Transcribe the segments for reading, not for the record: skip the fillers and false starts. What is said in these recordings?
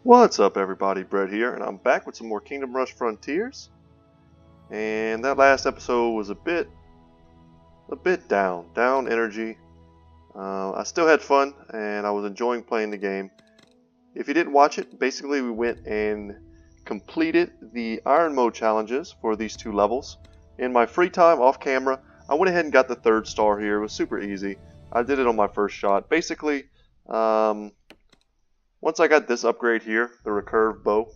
What's up everybody, Brett here, and I'm back with some more Kingdom Rush Frontiers. And that last episode was a bit down energy. I still had fun, and I was enjoying playing the game. If you didn't watch it, basically we went and completed the Iron Mode challenges for these two levels. In my free time off camera, I went ahead and got the 3rd star here. It was super easy. I did it on my first shot. Basically, once I got this upgrade here, the recurve bow,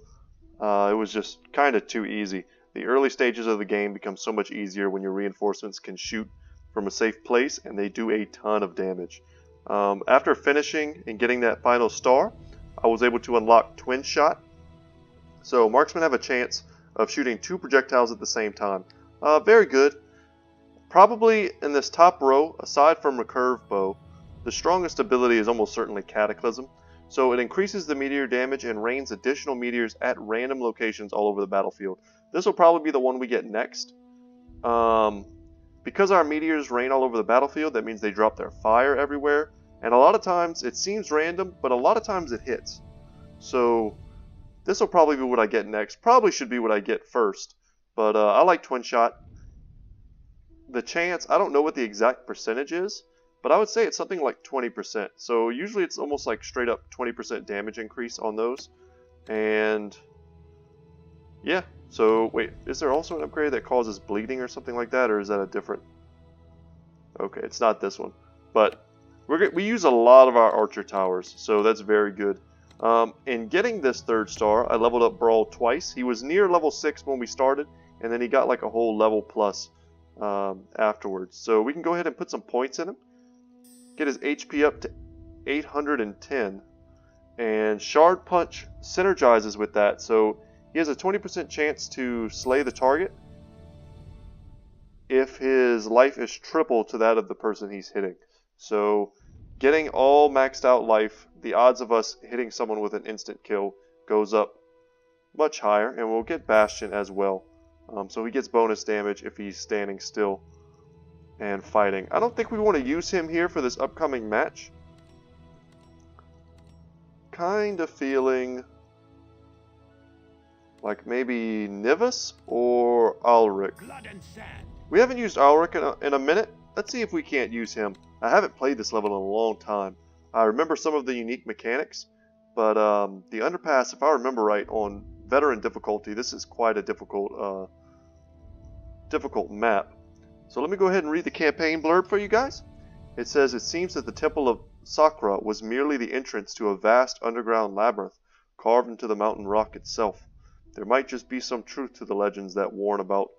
it was just kind of too easy. The early stages of the game become so much easier when your reinforcements can shoot from a safe place, and they do a ton of damage. After finishing and getting that final star, I was able to unlock Twin Shot. So marksmen have a chance of shooting 2 projectiles at the same time. Very good. Probably in this top row, aside from recurve bow, the strongest ability is almost certainly Cataclysm. So it increases the meteor damage and rains additional meteors at random locations all over the battlefield. This will probably be the one we get next. Because our meteors rain all over the battlefield, that means they drop their fire everywhere. And a lot of times it seems random, but a lot of times it hits. So this will probably be what I get next. Probably should be what I get first. But I like Twin Shot. The chance, I don't know what the exact percentage is, but I would say it's something like 20%. So usually it's almost like straight up 20% damage increase on those. And yeah, so wait, is there also an upgrade that causes bleeding or something like that, or is that a different? Okay, it's not this one. But we use a lot of our archer towers, so that's very good. In getting this 3rd star, I leveled up Brawl twice. He was near level 6 when we started, and then he got like a whole level plus afterwards. So we can go ahead and put some points in him. Get his HP up to 810, and Shard Punch synergizes with that, so he has a 20% chance to slay the target if his life is triple to that of the person he's hitting. So getting all maxed out life, the odds of us hitting someone with an instant kill goes up much higher, and we'll get Bastion as well. So he gets bonus damage if he's standing still and fighting. I don't think we want to use him here for this upcoming match. Kind of feeling like maybe Nivus or Ulrich. We haven't used Ulrich in a minute. Let's see if we can't use him. I haven't played this level in a long time. I remember some of the unique mechanics, but the Underpass, if I remember right, on veteran difficulty, this is quite a difficult map. So let me go ahead and read the campaign blurb for you guys. It says, it seems that the Temple of Sakra was merely the entrance to a vast underground labyrinth carved into the mountain rock itself. There might just be some truth to the legends that warn about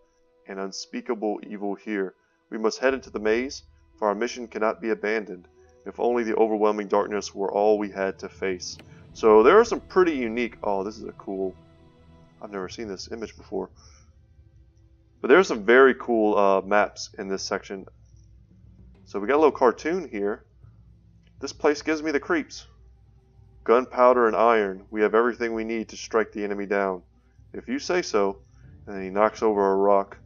an unspeakable evil here. We must head into the maze, for our mission cannot be abandoned. If only the overwhelming darkness were all we had to face. So there are some pretty unique... Oh, this is a cool... I've never seen this image before. But there are some very cool maps in this section. So we got a little cartoon here. This place gives me the creeps. Gunpowder and iron. We have everything we need to strike the enemy down. If you say so. And then he knocks over a rock.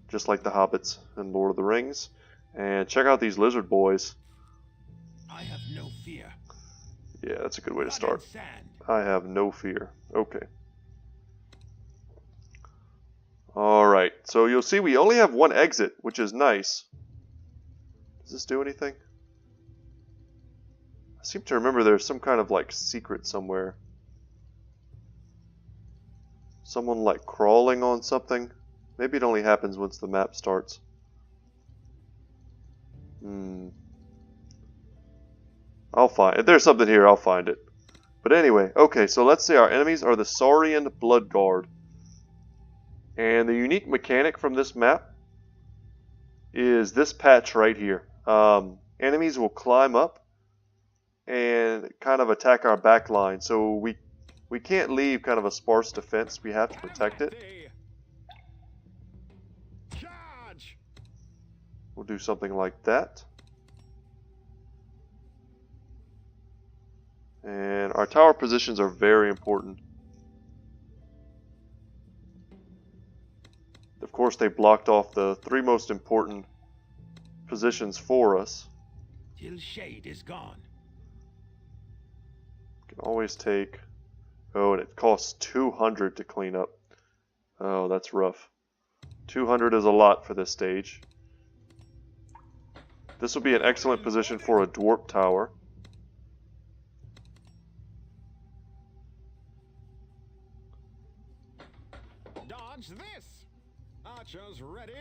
Just like the hobbits in Lord of the Rings. And check out these lizard boys. I have no fear. Yeah, that's a good way to start. I have no fear. Okay. Alright, so you'll see we only have one exit, which is nice. Does this do anything? I seem to remember there's some kind of like secret somewhere. Someone like crawling on something. Maybe it only happens once the map starts. I'll find it. If there's something here, I'll find it. But anyway, okay, so let's say our enemies are the Saurian Blood Guard. And the unique mechanic from this map is this patch right here. Enemies will climb up and kind of attack our back line. So we can't leave kind of a sparse defense. We have to protect it. We'll do something like that. And our tower positions are very important. Of course, they blocked off the 3 most important positions for us. Till shade is gone. Can always take... Oh, and it costs 200 to clean up. Oh, that's rough. 200 is a lot for this stage. This will be an excellent position for a dwarf tower. Dodge this! Archers ready?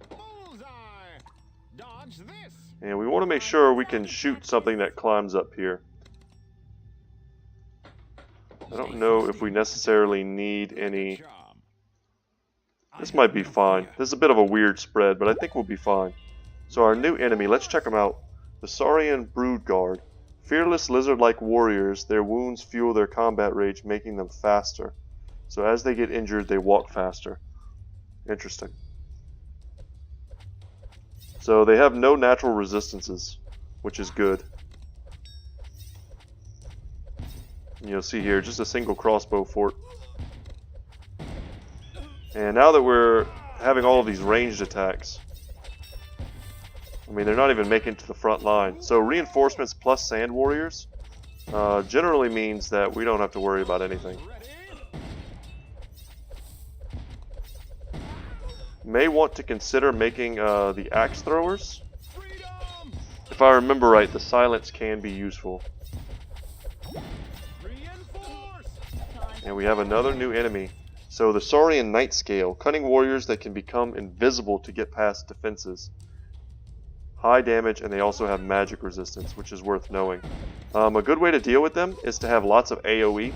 Bullseye! Dodge this! And we want to make sure we can shoot something that climbs up here. I don't know if we necessarily need any... This might be fine. This is a bit of a weird spread, but I think we'll be fine. So our new enemy, let's check them out. The Saurian Brood Guard. Fearless lizard-like warriors, their wounds fuel their combat rage, making them faster. So as they get injured, they walk faster. Interesting. So they have no natural resistances, which is good. And you'll see here, just a single crossbow fort. And now that we're having all of these ranged attacks, I mean, they're not even making it to the front line. So reinforcements plus sand warriors generally means that we don't have to worry about anything. May want to consider making the axe throwers. If I remember right, the silence can be useful. And we have another new enemy. So the Saurian Night Scale, cunning warriors that can become invisible to get past defenses. High damage, and they also have magic resistance, which is worth knowing. A good way to deal with them is to have lots of AoE.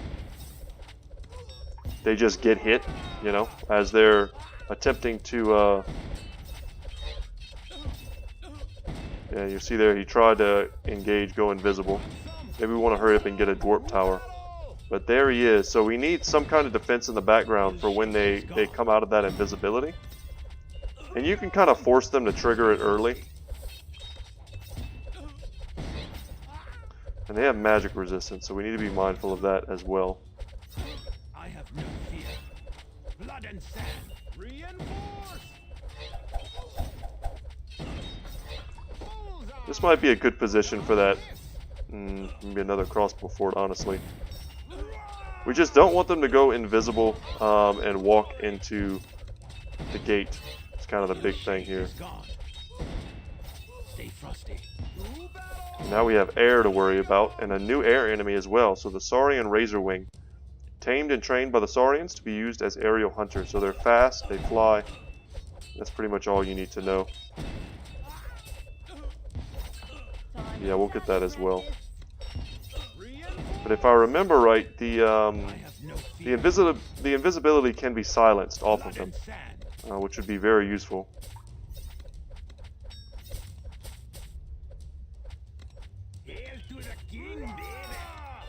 They just get hit, you know, as they're attempting to... Yeah, you see there, he tried to engage, go invisible. Maybe we want to hurry up and get a dwarf tower. But there he is. So we need some kind of defense in the background for when they come out of that invisibility. And you can kind of force them to trigger it early. And they have magic resistance, so we need to be mindful of that as well. I have no fear. Blood and sand. Reinforce! This might be a good position for that. Maybe another crossbow fort, honestly. We just don't want them to go invisible and walk into the gate. It's kind of the big thing here. Stay frosty. And now we have air to worry about, and a new air enemy as well. So the Saurian Razorwing. Tamed and trained by the Saurians to be used as aerial hunters. So they're fast, they fly. That's pretty much all you need to know. Yeah, we'll get that as well. But if I remember right, the invisibility can be silenced off of them, which would be very useful.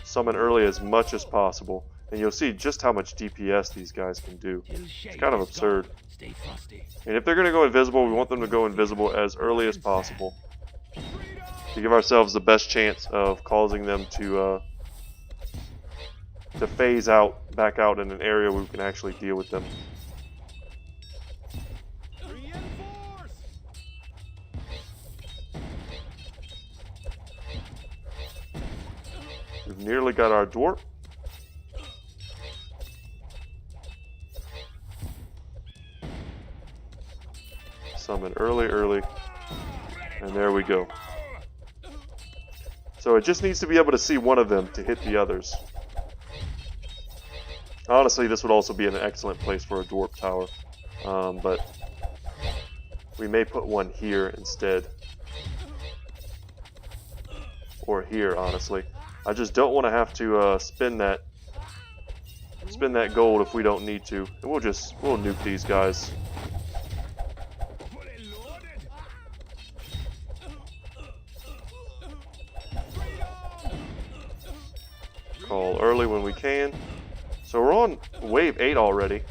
Summon early as much as possible, and you'll see just how much DPS these guys can do. It's kind of absurd. And if they're going to go invisible, we want them to go invisible as early as possible to give ourselves the best chance of causing them to phase out, back out in an area where we can actually deal with them. We've nearly got our dwarf. Summon early, and there we go. So it just needs to be able to see one of them to hit the others. Honestly, this would also be an excellent place for a dwarf tower, but we may put one here instead. Or here, honestly. I just don't want to have to spend that gold if we don't need to. And we'll nuke these guys. Call early when we can. So we're on wave 8 already.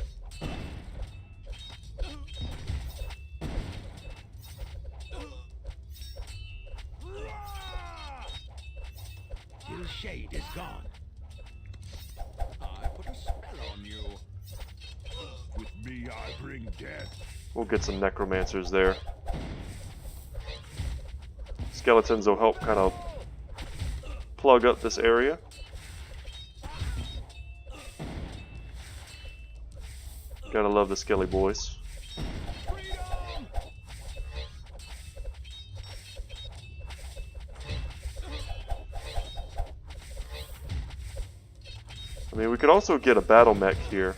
His shade is gone. I put a spell on you. With me I bring death. We'll get some necromancers there. skeletons will help kind of plug up this area. Gotta love the skelly boys. I mean, we could also get a battle mech here.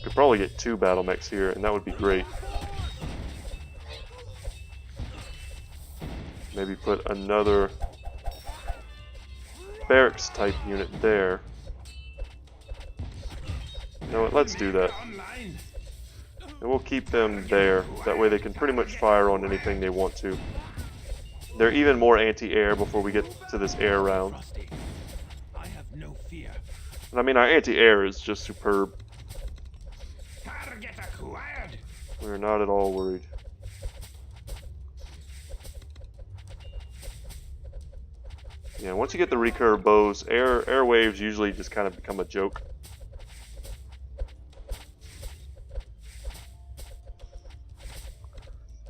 Could probably get 2 battle mechs here, and that would be great. Maybe put another barracks type unit there. You know what, let's do that. And we'll keep them there. That way they can pretty much fire on anything they want to. They're even more anti-air before we get to this air round. And I mean, our anti-air is just superb. We're not at all worried. Yeah, once you get the recurve bows, air waves usually just kind of become a joke.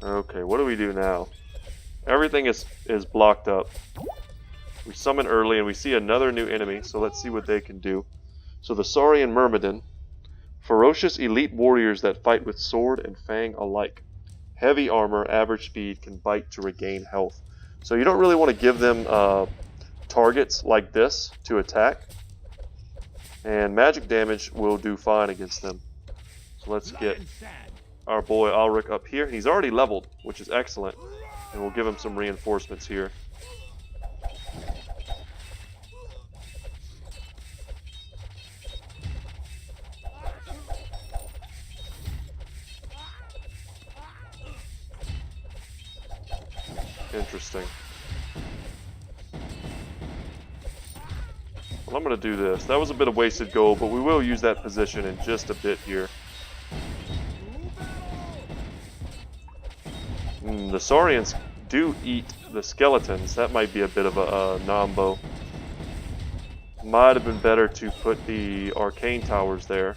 Okay, what do we do now? Everything is blocked up. We summon early and we see another new enemy, so let's see what they can do. So the Saurian Myrmidon. Ferocious elite warriors that fight with sword and fang alike. Heavy armor, average speed, can bite to regain health. So you don't really want to give them targets like this to attack. And magic damage will do fine against them. So let's get our boy Ulrich up here. He's already leveled, which is excellent. And we'll give him some reinforcements here. Interesting. Well, I'm going to do this. That was a bit of wasted gold, but we will use that position in just a bit here. The Saurians do eat the skeletons. That might be a bit of a nombo. Might have been better to put the arcane towers there.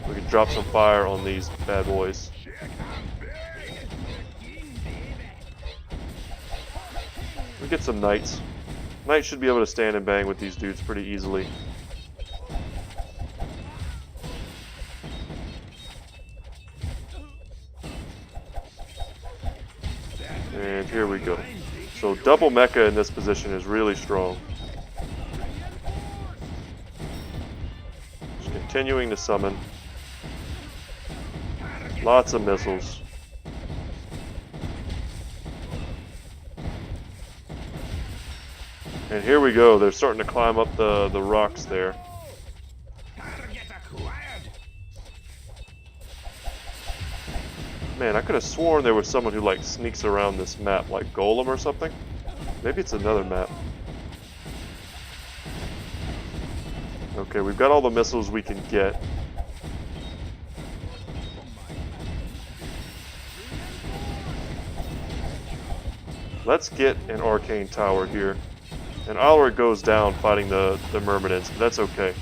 We can drop some fire on these bad boys. We get some knights. Knights should be able to stand and bang with these dudes pretty easily. And here we go. So double mecha in this position is really strong. Just continuing to summon. Lots of missiles. And here we go. They're starting to climb up the rocks there. Man, I could have sworn there was someone who like sneaks around this map, like Golem or something. Maybe it's another map. Okay, we've got all the missiles we can get. Let's get an arcane tower here. And Ulrich goes down fighting the Myrmidons, but that's okay.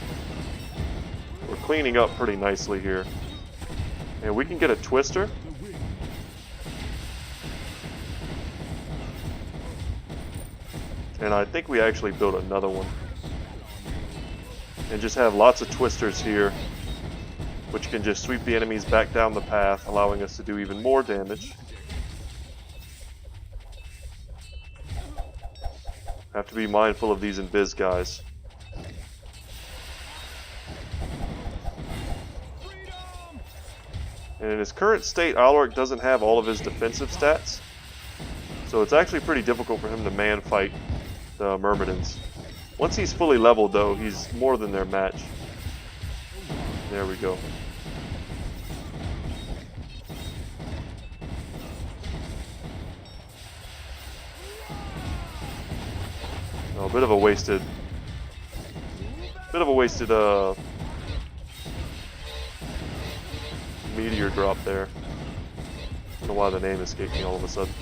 We're cleaning up pretty nicely here. And we can get a twister. And I think we actually built another one. And just have lots of twisters here, which can just sweep the enemies back down the path, allowing us to do even more damage. Have to be mindful of these invis guys. And in his current state, Ulrich doesn't have all of his defensive stats. So it's actually pretty difficult for him to man fight the Myrmidons. Once he's fully leveled though, he's more than their match. There we go. Oh, a bit of a wasted meteor drop there. I don't know why the name escaped me all of a sudden.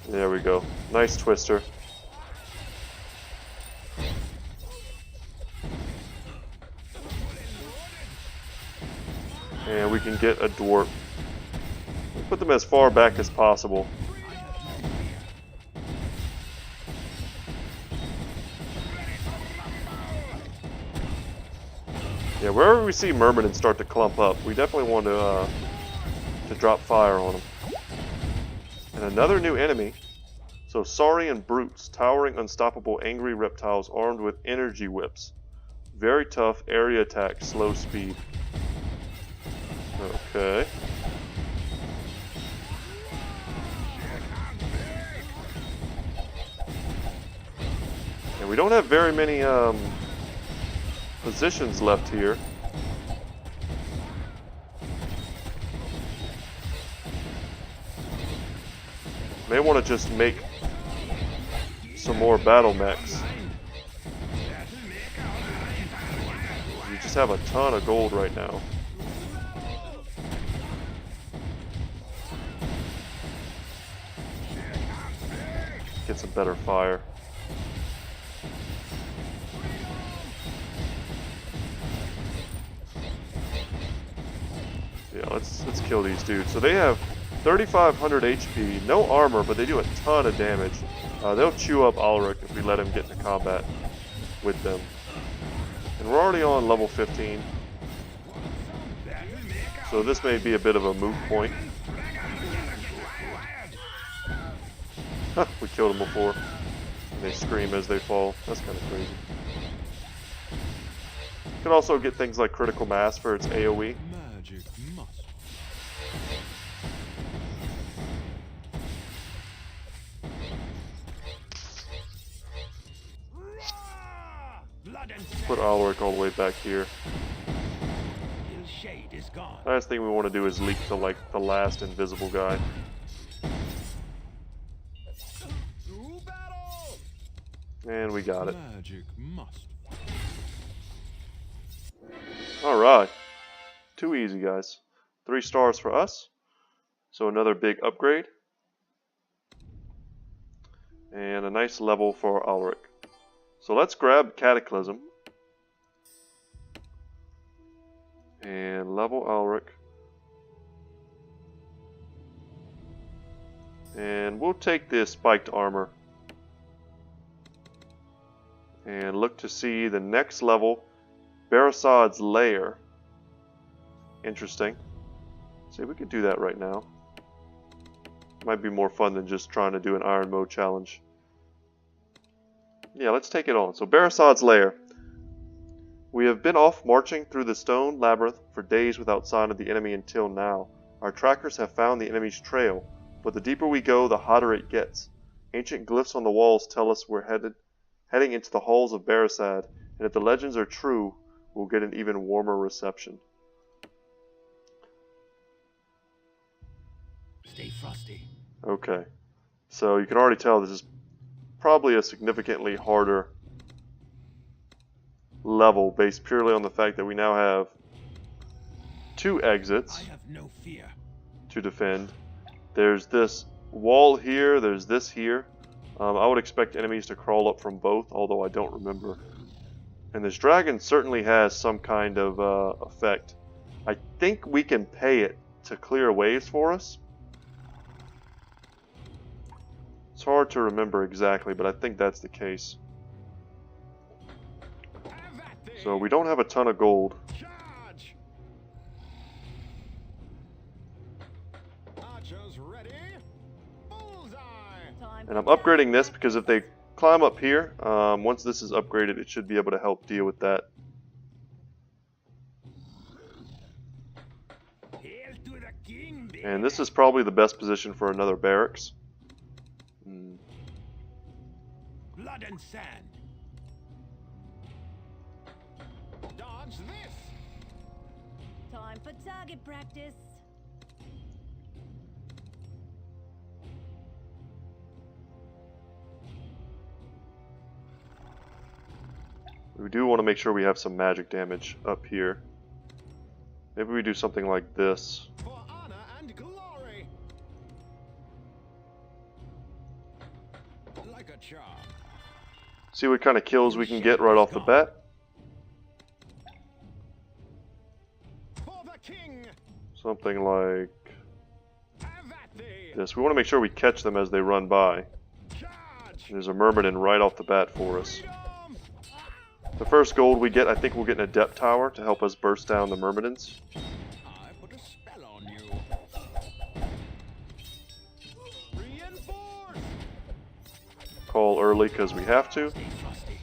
There we go. Nice twister. And we can get a dwarf. We'll put them as far back as possible. Yeah, wherever we see Myrmidons start to clump up, we definitely want to drop fire on them. And another new enemy. So Saurian brutes, towering, unstoppable, angry reptiles armed with energy whips. Very tough, area attack, slow speed. Okay. And we don't have very many positions left here. May want to just make some more battle mechs. We just have a ton of gold right now. Get some better fire. Yeah, let's kill these dudes. So they have 3,500 HP, no armor, but they do a ton of damage. They'll chew up Ulrich if we let him get into combat with them. And we're already on level 15. So this may be a bit of a moot point. We killed them before. And they scream as they fall. That's kind of crazy. You can also get things like critical mass for its AoE. Magic must. Put Ulrich all the way back here. His shade is gone. Last thing we want to do is leak to like the last invisible guy. To battle! And we got it. Magic must. Alright. Too easy, guys. 3 stars for us. So another big upgrade. And a nice level for Ulrich. So let's grab Cataclysm. And level Ulrich. And we'll take this spiked armor. And look to see the next level. Beresad's Lair. Interesting. See, we could do that right now. Might be more fun than just trying to do an Iron Mode challenge. Yeah, let's take it on. So Beresad's Lair. We have been off marching through the stone labyrinth for days without sign of the enemy until now. Our trackers have found the enemy's trail, but the deeper we go, the hotter it gets. Ancient glyphs on the walls tell us we're heading into the halls of Beresad, and if the legends are true, we'll get an even warmer reception. Stay frosty. Okay, so you can already tell this is probably a significantly harder level based purely on the fact that we now have 2 exits I have no fear. to defend. There's this wall here, there's this here. I would expect enemies to crawl up from both, although I don't remember. And this dragon certainly has some kind of effect. I think we can pay it to clear waves for us. It's hard to remember exactly, but I think that's the case. So we don't have a ton of gold. Charge! Archers ready. Bullseye! And I'm upgrading this because if they climb up here, once this is upgraded, it should be able to help deal with that. Hail to the king, baby. And this is probably the best position for another barracks. Blood and sand. Dodge this. Time for target practice. We do want to make sure we have some magic damage up here. Maybe we do something like this. For honor and glory. Like a charm. See what kind of kills we can get right off the bat. For the king. Something like Have at thee. this. We want to make sure we catch them as they run by. Charge. There's a Myrmidon right off the bat for us. Freedom. The first gold we get, I think we'll get an Adept Tower to help us burst down the Myrmidons. I put a spell on you. Reinforce. Call early because we have to, Stay frosty.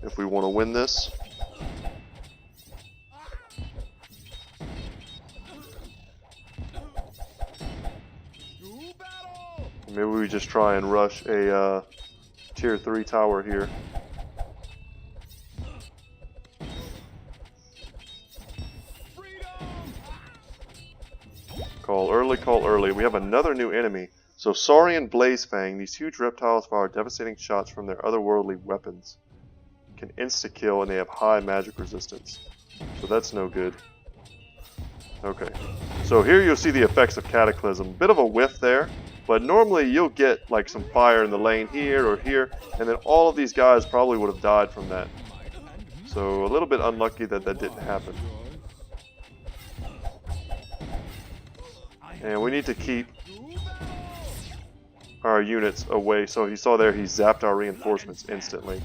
if we want to win this. To battle. Maybe we just try and rush a tier 3 tower here. Call early, call early. We have another new enemy. So Saurian Blazefang, these huge reptiles fire devastating shots from their otherworldly weapons. Can insta-kill and they have high magic resistance. So that's no good. Okay. So here you'll see the effects of Cataclysm. Bit of a whiff there, but normally you'll get like some fire in the lane here or here, and then all of these guys probably would have died from that. So a little bit unlucky that that didn't happen. And we need to keep our units away. So he saw there, he zapped our reinforcements instantly.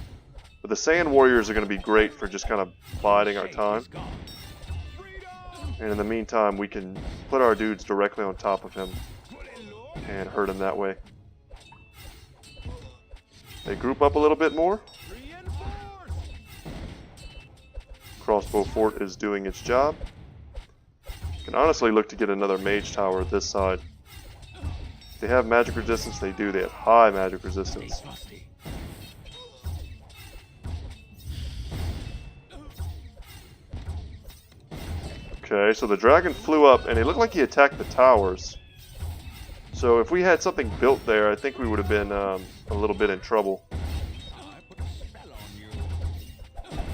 But the Sand Warriors are going to be great for just kind of biding our time. And in the meantime, we can put our dudes directly on top of him and hurt him that way. They group up a little bit more. Crossbow Fort is doing its job. Can honestly look to get another mage tower this side. They have magic resistance, they do. They have high magic resistance. Okay, so the dragon flew up and it looked like he attacked the towers. So if we had something built there, I think we would have been a little bit in trouble.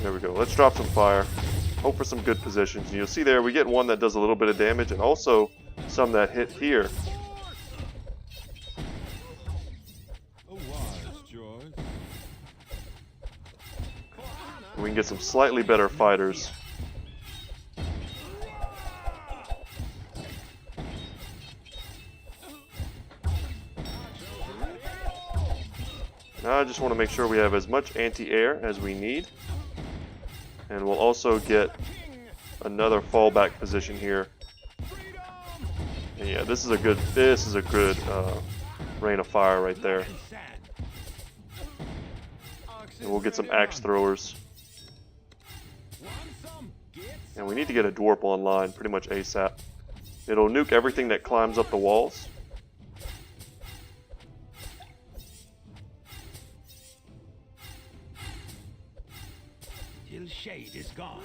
There we go. Let's drop some fire. Hope for some good positions. And you'll see there, we get one that does a little bit of damage and also some that hit here. We can get some slightly better fighters. Now I just want to make sure we have as much anti-air as we need. And we'll also get another fallback position here. And yeah, this is a good rain of fire right there. And we'll get some axe throwers. And we need to get a dwarf online pretty much ASAP. It'll nuke everything that climbs up the walls. Till shade is gone.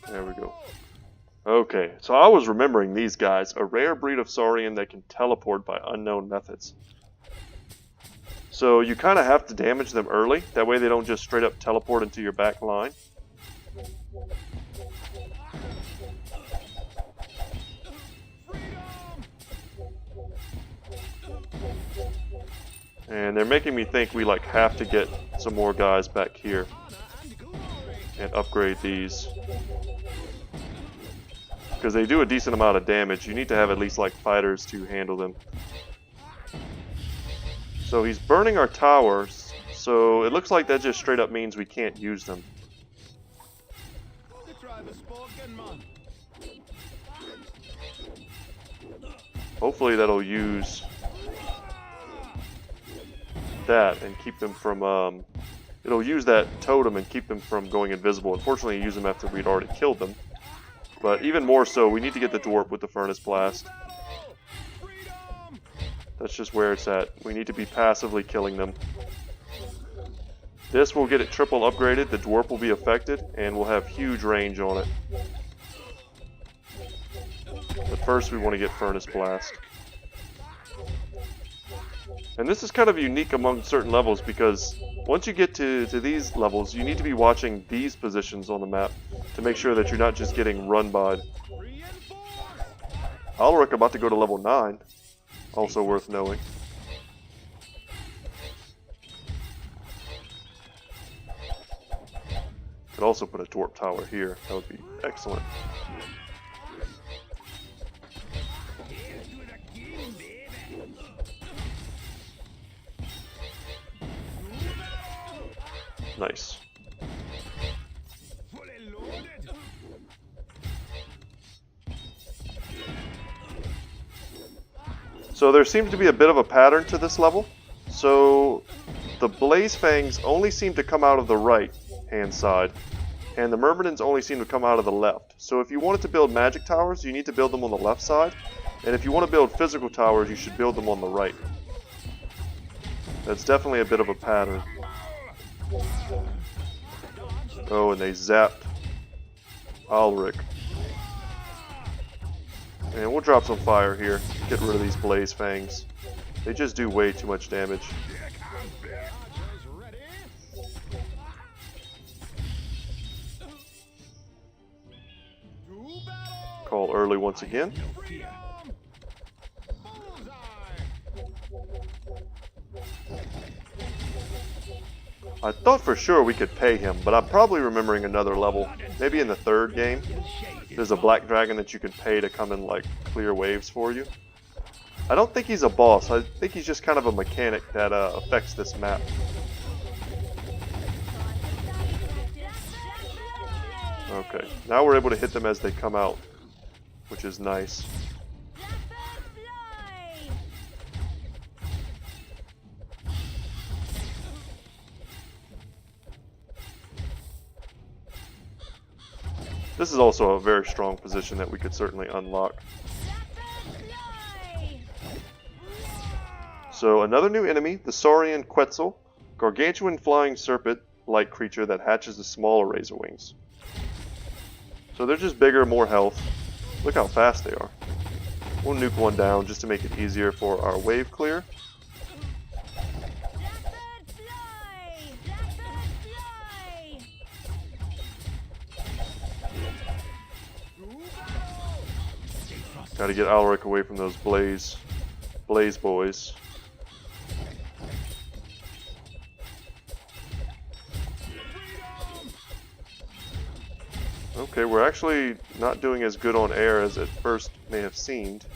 There we go. Okay, so I was remembering these guys, a rare breed of Saurian that can teleport by unknown methods. So you kind of have to damage them early, that way they don't just straight up teleport into your back line. And they're making me think we like have to get some more guys back here and upgrade these. Because they do a decent amount of damage. You need to have at least like fighters to handle them. So he's burning our towers, so it looks like that just straight up means we can't use them. Hopefully that'll use that and keep them from, it'll use that totem and keep them from going invisible. Unfortunately, use them after we'd already killed them. But even more so, we need to get the dwarf with the furnace blast. That's just where it's at. We need to be passively killing them. This will get it triple upgraded, the dwarf will be affected, and we'll have huge range on it. But first we want to get furnace blast. And this is kind of unique among certain levels because once you get to these levels, you need to be watching these positions on the map to make sure that you're not just getting run by. Alaric about to go to level 9. Also worth knowing. Could also put a torp tower here. That would be excellent. Here's to the king, baby. Nice. Fully loaded. So there seems to be a bit of a pattern to this level. So the Blaze Fangs only seem to come out of the right hand side, and the Myrmidons only seem to come out of the left. So if you wanted to build magic towers, you need to build them on the left side, and if you want to build physical towers, you should build them on the right. That's definitely a bit of a pattern. Oh, and they zapped Ulrich. And we'll drop some fire here. Get rid of these Blaze Fangs. They just do way too much damage. Call early once again. I thought for sure we could pay him, but I'm probably remembering another level. Maybe in the third game, there's a black dragon that you can pay to come and like clear waves for you. I don't think he's a boss. I think he's just kind of a mechanic that affects this map. Okay, now we're able to hit them as they come out, which is nice. This is also a very strong position that we could certainly unlock. So another new enemy, the Saurian Quetzal, gargantuan flying serpent-like creature that hatches the smaller razor wings. So they're just bigger, more health. Look how fast they are. We'll nuke one down just to make it easier for our wave clear. Got to get Ulrich away from those blaze boys. Okay, we're actually not doing as good on air as it first may have seemed.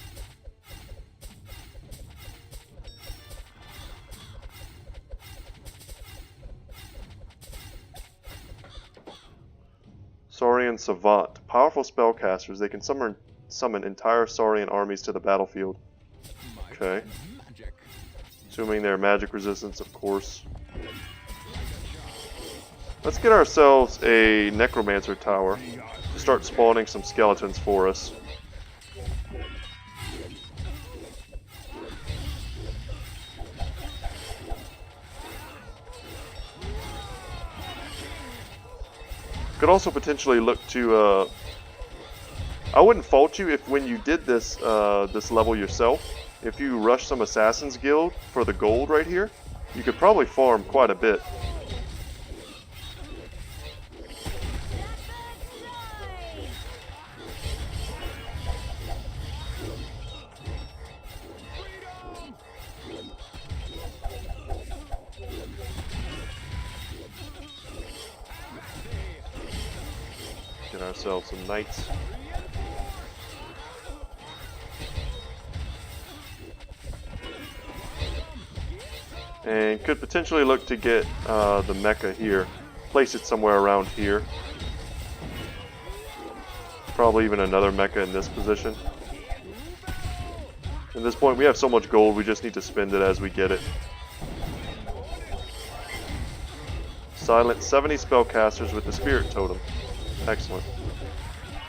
Saurian Savant. Powerful spellcasters. They can summon entire Saurian armies to the battlefield. Okay. Assuming they're magic resistance, of course. Let's get ourselves a Necromancer tower to start spawning some skeletons for us. Could also potentially look to I wouldn't fault you if when you did this this level yourself, if you rushed some Assassin's Guild for the gold right here, you could probably farm quite a bit. Get ourselves some knights. And could potentially look to get the mecha here. Place it somewhere around here. Probably even another mecha in this position. At this point we have so much gold, we just need to spend it as we get it. Silent 70 spellcasters with the Spirit Totem. Excellent.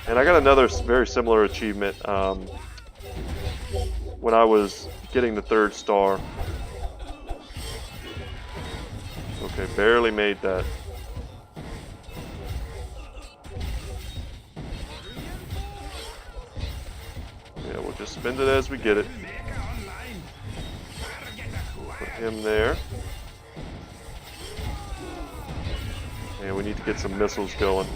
And I got another very similar achievement when I was getting the 3rd star. Okay, barely made that. Yeah, we'll just spend it as we get it. Put him there. And we need to get some missiles going.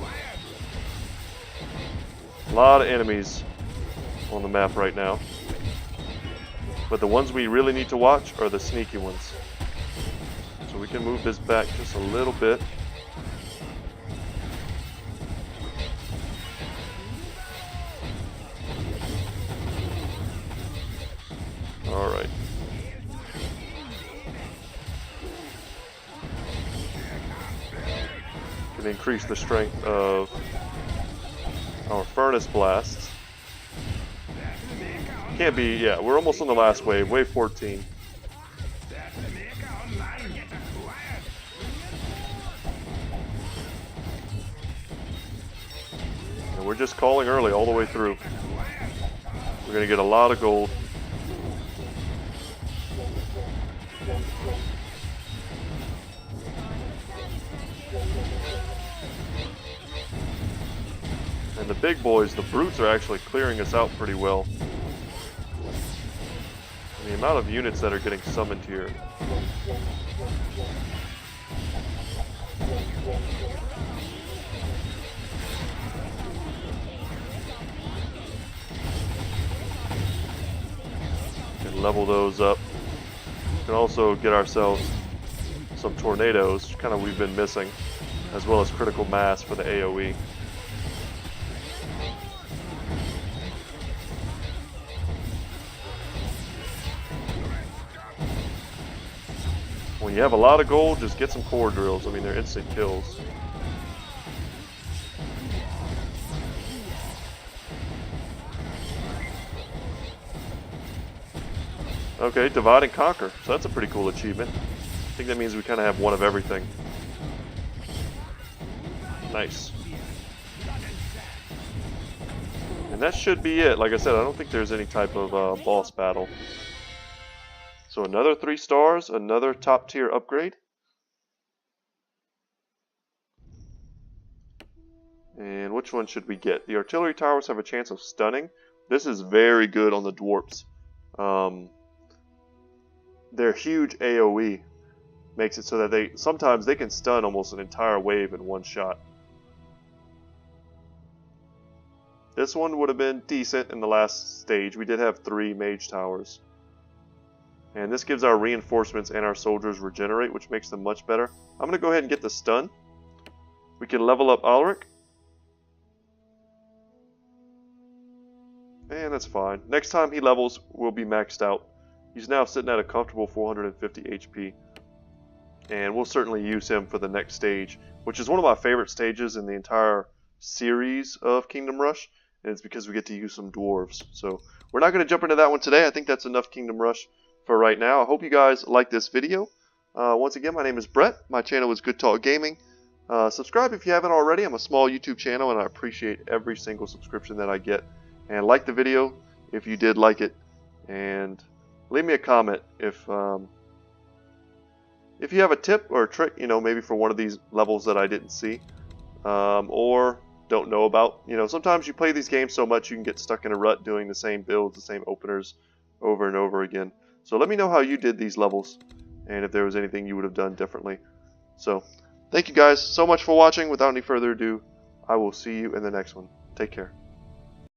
A lot of enemies on the map right now. But the ones we really need to watch are the sneaky ones. So we can move this back just a little bit. and increase the strength of our furnace blasts. Can't be, yeah, we're almost on the last wave, wave 14. And we're just calling early all the way through. We're going to get a lot of gold. And the big boys, the brutes, are actually clearing us out pretty well. And the amount of units that are getting summoned here. Can level those up. We can also get ourselves some tornadoes, kind of we've been missing, as well as critical mass for the AoE. When you have a lot of gold, just get some core drills. I mean, they're instant kills. Okay, divide and conquer. So that's a pretty cool achievement. I think that means we kind of have one of everything. Nice. And that should be it. Like I said, I don't think there's any type of boss battle. So another 3 stars, another top tier upgrade. And which one should we get? The artillery towers have a chance of stunning. This is very good on the dwarfs. Their huge AoE makes it so that sometimes they can stun almost an entire wave in one shot. This one would have been decent in the last stage. We did have 3 mage towers. And this gives our reinforcements and our soldiers regenerate, which makes them much better. I'm going to go ahead and get the stun. We can level up Ulrich. And that's fine. Next time he levels, we'll be maxed out. He's now sitting at a comfortable 450 HP. And we'll certainly use him for the next stage, which is one of my favorite stages in the entire series of Kingdom Rush. And it's because we get to use some dwarves. So we're not going to jump into that one today. I think that's enough Kingdom Rush for right now. I hope you guys like this video. Once again, my name is Brett. My channel is Good Talk Gaming. Subscribe if you haven't already. I'm a small YouTube channel and I appreciate every single subscription that I get. And like the video if you did like it. And leave me a comment if you have a tip or a trick, you know, maybe for one of these levels that I didn't see. Or don't know about. You know, sometimes you play these games so much you can get stuck in a rut doing the same builds, the same openers over and over again. So let me know how you did these levels and if there was anything you would have done differently. So thank you guys so much for watching. Without any further ado, I will see you in the next one. Take care.